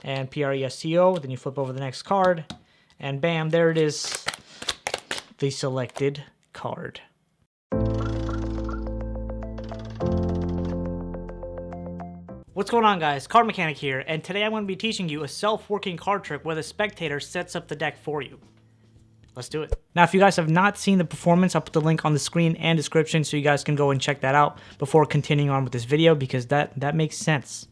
and Presto. Then you flip over the next card, and bam, there it is, the selected card. What's going on, guys? CardMechanic here, and today I'm going to be teaching you a self-working card trick where the spectator sets up the deck for you. Let's do it. Now, if you guys have not seen the performance, I'll put the link on the screen and description so you guys can go and check that out before continuing on with this video, because that makes sense.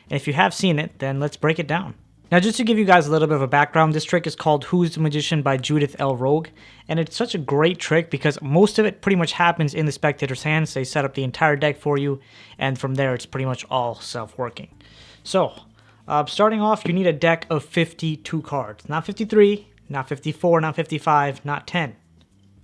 And if you have seen it, then let's break it down. Now, just to give you guys a little bit of a background, this trick is called Who's the Magician by Judith L. Rogue, and it's such a great trick because most of it pretty much happens in the spectator's hands. They set up the entire deck for you, and from there, it's pretty much all self-working. So, starting off, you need a deck of 52 cards. Not 53, not 54, not 55, not 10.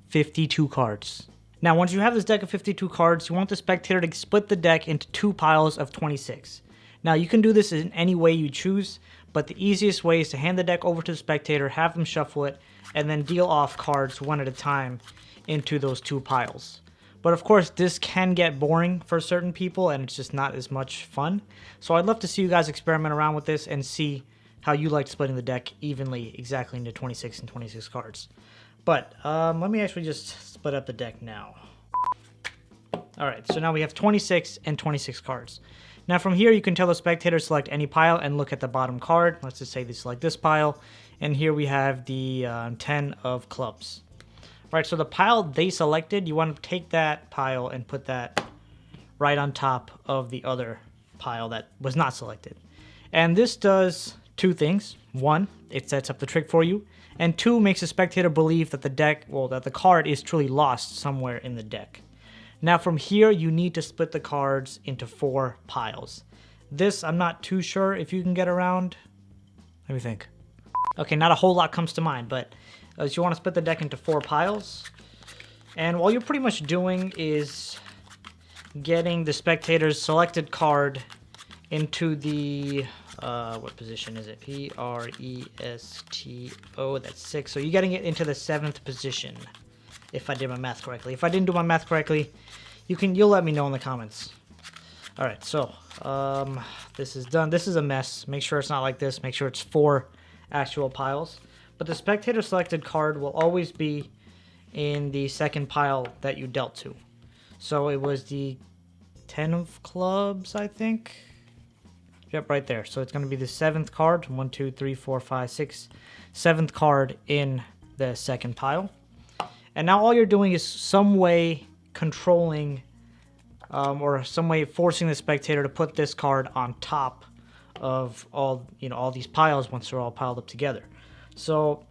52 cards. Now, once you have this deck of 52 cards, you want the spectator to split the deck into two piles of 26. Now, you can do this in any way you choose, but the easiest way is to hand the deck over to the spectator, have them shuffle it, and then deal off cards one at a time into those two piles. But of course, this can get boring for certain people, and it's just not as much fun. So I'd love to see you guys experiment around with this and see how you like splitting the deck evenly, exactly into 26 and 26 cards. But let me actually just split up the deck now. Alright, so now we have 26 and 26 cards. Now from here, you can tell the spectator to select any pile and look at the bottom card. Let's just say they select this pile. And here we have the 10 of clubs. Right, so the pile they selected, you want to take that pile and put that right on top of the other pile that was not selected. And this does two things. One, it sets up the trick for you. And two, makes the spectator believe that that the card is truly lost somewhere in the deck. Now from here, you need to split the cards into 4 piles. This, I'm not too sure if you can get around. Let me think. Okay, not a whole lot comes to mind, but you want to split the deck into 4 piles. And all you're pretty much doing is getting the spectator's selected card into the, what position is it? Presto, that's 6. So you're getting it into the 7th position. If I did my math correctly. If I didn't do my math correctly, you'll let me know in the comments. Alright, so this is done. This is a mess. Make sure it's not like this. Make sure it's 4 actual piles. But the spectator selected card will always be in the second pile that you dealt to. So it was the 10 of clubs, I think. Yep, right there. So it's going to be the 7th card. 1, 2, 3, 4, 5, 6. 7th card in the second pile. And now all you're doing is some way controlling or some way forcing the spectator to put this card on top of all these piles once they're all piled up together. So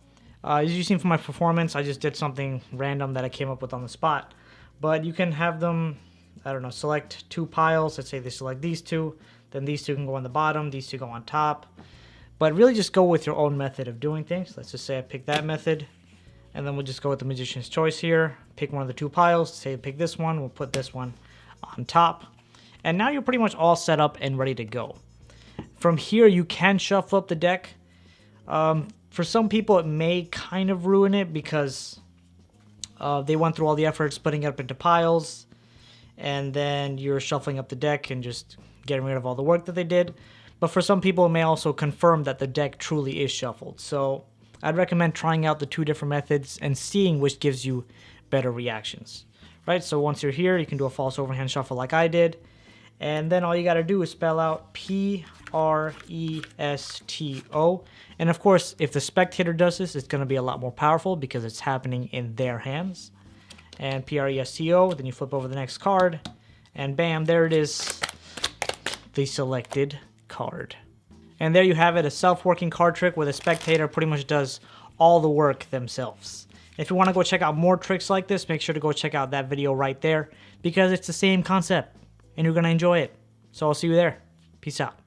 as you've seen from my performance, I just did something random that I came up with on the spot. But you can have them, I don't know, select 2 piles. Let's say they select these 2. Then these 2 can go on the bottom. These 2 go on top. But really just go with your own method of doing things. Let's just say I pick that method. And then we'll just go with the Magician's Choice here. Pick one of the 2 piles. Say pick this one. We'll put this one on top. And now you're pretty much all set up and ready to go. From here, you can shuffle up the deck. For some people, it may kind of ruin it because they went through all the effort splitting it up into piles. And then you're shuffling up the deck and just getting rid of all the work that they did. But for some people, it may also confirm that the deck truly is shuffled. So I'd recommend trying out the 2 different methods and seeing which gives you better reactions. Right, so once you're here, you can do a false overhand shuffle like I did. And then all you got to do is spell out Presto. And of course, if the spectator does this, it's going to be a lot more powerful because it's happening in their hands. And Presto, then you flip over the next card. And bam, there it is, the selected card. And there you have it, a self-working card trick where the spectator pretty much does all the work themselves. If you want to go check out more tricks like this, make sure to go check out that video right there because it's the same concept and you're going to enjoy it. So I'll see you there. Peace out.